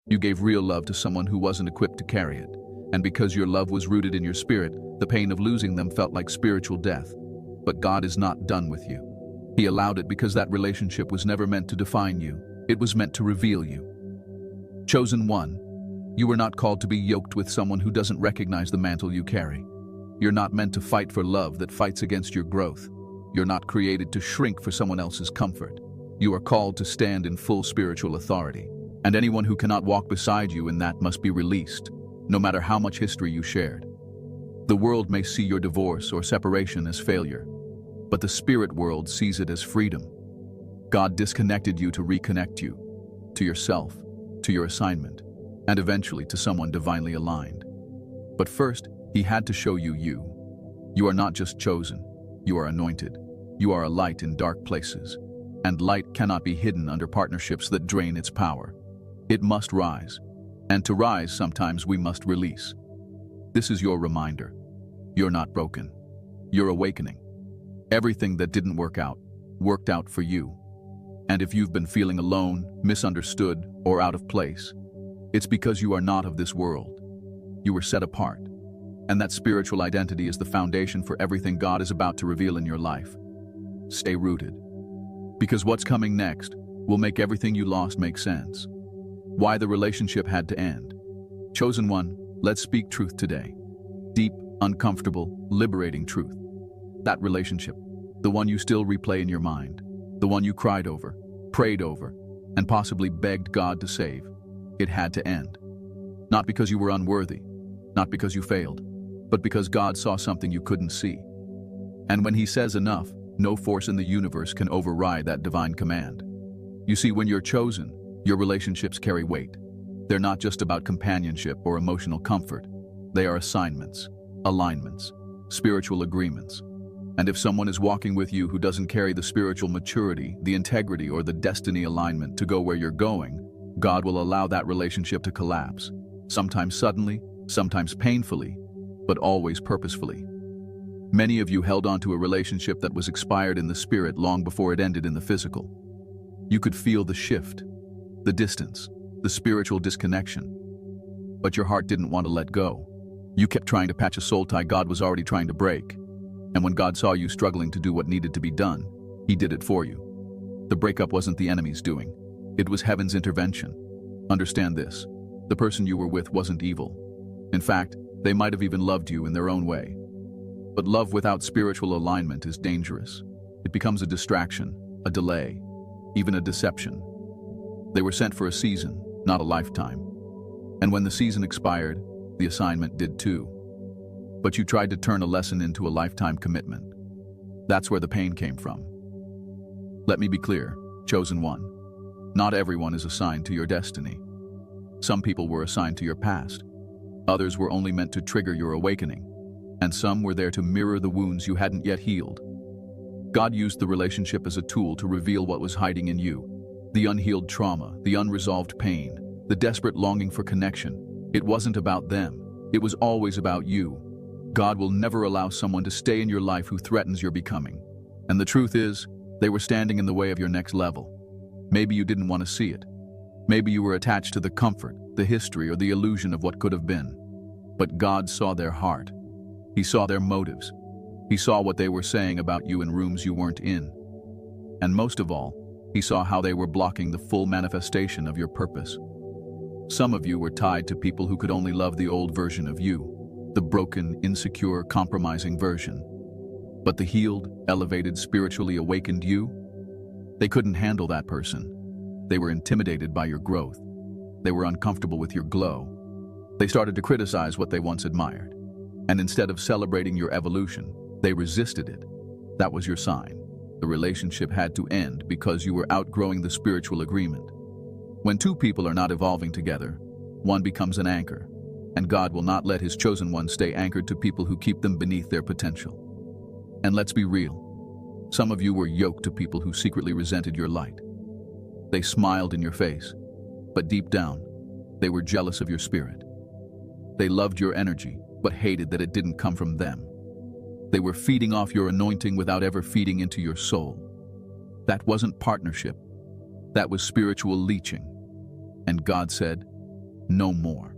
You gave real love to someone who wasn't equipped to carry it. And because your love was rooted in your spirit, the pain of losing them felt like spiritual death. But God is not done with you. He allowed it because that relationship was never meant to define you. It was meant to reveal you. Chosen one, you were not called to be yoked with someone who doesn't recognize the mantle you carry. You're not meant to fight for love that fights against your growth. You're not created to shrink for someone else's comfort. You are called to stand in full spiritual authority. And anyone who cannot walk beside you in that must be released, no matter how much history you shared. The world may see your divorce or separation as failure, but the spirit world sees it as freedom. God disconnected you to reconnect you, to yourself, to your assignment, and eventually to someone divinely aligned. But first, He had to show you you. You are not just chosen, you are anointed. You are a light in dark places, and light cannot be hidden under partnerships that drain its power. It must rise, and to rise sometimes we must release. This is your reminder. You're not broken. You're awakening. Everything that didn't work out, worked out for you. And if you've been feeling alone, misunderstood, or out of place, it's because you are not of this world. You were set apart. And that spiritual identity is the foundation for everything God is about to reveal in your life. Stay rooted. Because what's coming next will make everything you lost make sense. Why the relationship had to end. Chosen one, let's speak truth today. Deep, uncomfortable, liberating truth. That relationship, the one you still replay in your mind, the one you cried over, prayed over, and possibly begged God to save, it had to end. Not because you were unworthy, not because you failed, but because God saw something you couldn't see. And when He says enough, no force in the universe can override that divine command. You see, when you're chosen, your relationships carry weight. They're not just about companionship or emotional comfort. They are assignments, alignments, spiritual agreements. And if someone is walking with you who doesn't carry the spiritual maturity, the integrity, or the destiny alignment to go where you're going, God will allow that relationship to collapse. Sometimes suddenly, sometimes painfully, but always purposefully. Many of you held on to a relationship that was expired in the spirit long before it ended in the physical. You could feel the shift, the distance, the spiritual disconnection. But your heart didn't want to let go. You kept trying to patch a soul tie God was already trying to break. And when God saw you struggling to do what needed to be done, He did it for you. The breakup wasn't the enemy's doing. It was heaven's intervention. Understand this. The person you were with wasn't evil. In fact, they might have even loved you in their own way. But love without spiritual alignment is dangerous. It becomes a distraction, a delay, even a deception. They were sent for a season, not a lifetime. And when the season expired, the assignment did too. But you tried to turn a lesson into a lifetime commitment. That's where the pain came from. Let me be clear, chosen one. Not everyone is assigned to your destiny. Some people were assigned to your past. Others were only meant to trigger your awakening. And some were there to mirror the wounds you hadn't yet healed. God used the relationship as a tool to reveal what was hiding in you. The unhealed trauma, the unresolved pain, the desperate longing for connection. It wasn't about them. It was always about you. God will never allow someone to stay in your life who threatens your becoming. And the truth is, they were standing in the way of your next level. Maybe you didn't want to see it. Maybe you were attached to the comfort, the history, or the illusion of what could have been. But God saw their heart. He saw their motives. He saw what they were saying about you in rooms you weren't in. And most of all, He saw how they were blocking the full manifestation of your purpose. Some of you were tied to people who could only love the old version of you, the broken, insecure, compromising version. But the healed, elevated, spiritually awakened you, they couldn't handle that person. They were intimidated by your growth. They were uncomfortable with your glow. They started to criticize what they once admired. And instead of celebrating your evolution, they resisted it. That was your sign. The relationship had to end because you were outgrowing the spiritual agreement. When two people are not evolving together, one becomes an anchor, and God will not let His chosen one stay anchored to people who keep them beneath their potential. And let's be real. Some of you were yoked to people who secretly resented your light. They smiled in your face, but deep down, they were jealous of your spirit. They loved your energy, but hated that it didn't come from them. They were feeding off your anointing without ever feeding into your soul. That wasn't partnership. That was spiritual leeching. And God said, no more.